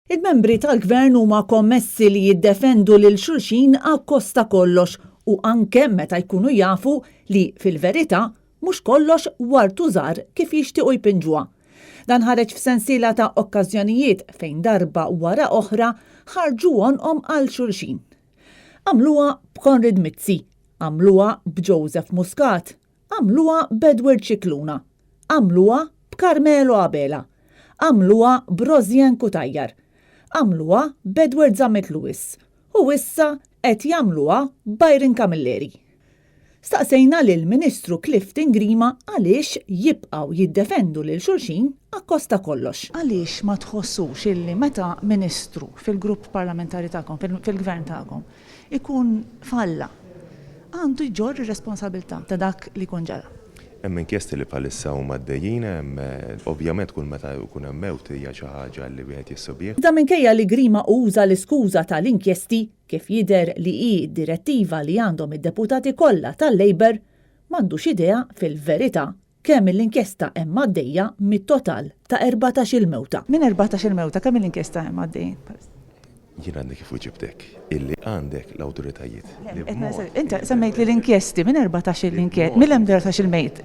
Il-membri tal-Gvern huma kommessi li jiddefendu lil xulxin akkost kollox u anke meta jkunu jafu li fil-verità mhux kollox wartu żahar kif jixtiequ jpinġuha. Dan ħareġ f'sensiela ta' okkażjonijiet fejn darba wara oħra ħarġu għonqohom għal xulxin. Għamluha b'Konrad Mizzi, għamluha b'Joseph Muscat, għamluha b'Edward Cicluna, għamluha b'Carmelo Abela, għamluha b'Rosjen Kutajjar, għamluha b'Edward Zamet Lewis u issa qed jagħmluha b'Byron Camilleri. Staqsejna lil Ministru Clifton Grima għaliex jibqgħu jiddefendu lil xulxin akkost kollox. Għaliex ma tħossux illi meta Ministru fil-grupp parlamentari tagħkom, fil-Gvern tagħkom, ikun falla, għandu jġorr ir-responsabilità ta' dak li jkun ġara. Hemm inkjesti li bħalissa huma għaddejjin, ovvjament kull meta jkun hemm mewt hija xi ħaġa li wieħed jissobih. Da minkejja li Grima uża l-iskuża tal-inkjesti kif jidher li hi direttiva li għandhom id-deputati kollha tal-Labor m'għandux idea fil-verità kemm l-inkjesta hemm għaddejja mit-total ta' 14-il mewta. Min 14-il mewta kemm l-inkjesta hemm għaddejjin? Jien għandek kif uġibtek illi għandek l-awtoritajiet. Inti semmejt li l-inkjesti minn 14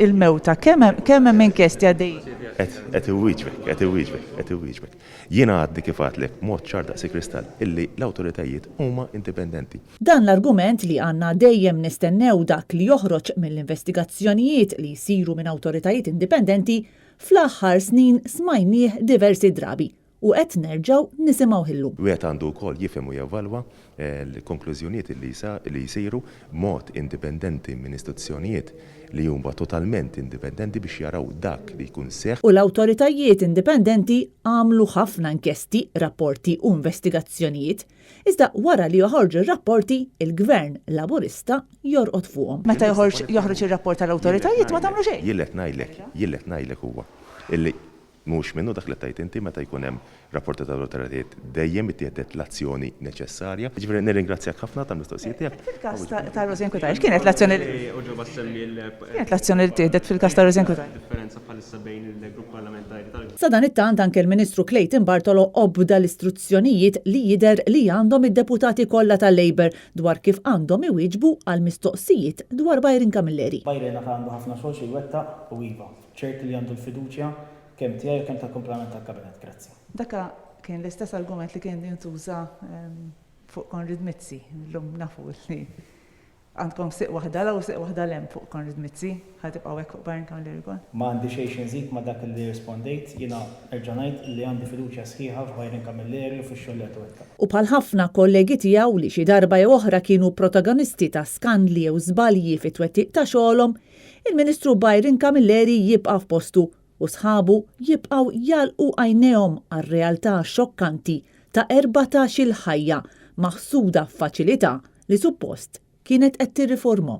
il-mewta kemm hemm inkjesti għaddejjin? Qed iwieġbek. Jiena għaddi kif għadlek mod ċar daqs kristall illi l-awtoritajiet huma indipendenti. Dan l-argument li għandna dejjem nistennew dak li joħroġ mill-investigazzjonijiet li jsiru minn awtoritajiet indipendenti fl-aħħar snin smajnieh diversi drabi. U qed nerġgħu nisimgħu llum. Wieħed għandu wkoll jifhem u jevalwa l-konklużjonijiet li jsiru b'mod indipendenti minn istituzzjonijiet li huma totalment indipendenti biex jaraw dak li jkun seħħ. U l-awtoritajiet indipendenti għamlu ħafna inkjesti, rapporti u investigazzjonijiet, iżda wara li joħorġu r-rapporti, il-Gvern Laburista jorqod fuqhom. Meta joħroġ ir-rapport tal-awtoritajiet ma tagħmlu xejn. Jillet ngħidlek huwa illi mhux minnu dak li tajt inti meta jkun hemm rapporti tal-awtoritajiet dejjem ittieħdet l-azzjoni neċessarja. Ġifieri nirringrazzjak ħafna tal-mistoqsijiet tiegħek. Fil-każ ta' Rosjen Kutajjar, x'kienet l-azzjoni li tieħdet fil-każ ta' Rosjen Kutajjar? Differenza bħalissa bejn il-grupp parlamentari tal-Gvern. Sa dan it-tant anke l-Ministru Clayton Bartolo obda l-istruzzjonijiet li jidher li għandhom id-deputati kollha tal-Labor dwar kif għandhom iwieġbu għal mistoqsijiet dwar Byron Camilleri. Byron għandu ħafna xogħol xi jwettaq u iva. ċert li għandu l-fiduċja kemm tiegħi u kemm tal-komplement tal-Kabinet. Grazzi. Daka kien l-istess argument li kien jintuża fuq Konrad Mizzi, llum nafu li għandkom siq waħda la u siq waħda lem fuq Konrad Mizzi, ħatibqgħu hekk fuq Byron Camilleri. Ma għandi xejn nżid ma' dak li rispondejt, jiena erġa' ngħid li għandi fiduċja sħiħa f'Byron Camilleri u fix-xogħol li qed wettaq. U bħal ħafna kollegi tiegħu li xi darba jew oħra kienu protagonisti ta' skandli jew żbalji fit-twettiq ta' xogħolhom, il-Ministru Byron Camilleri jibqa' f'postu u sħabu jibqgħu jalqu għajnejhom għar-realtà xokkanti ta' 14-il ħajja maħsuda f'faċilità li suppost kienet qed tirriformhom.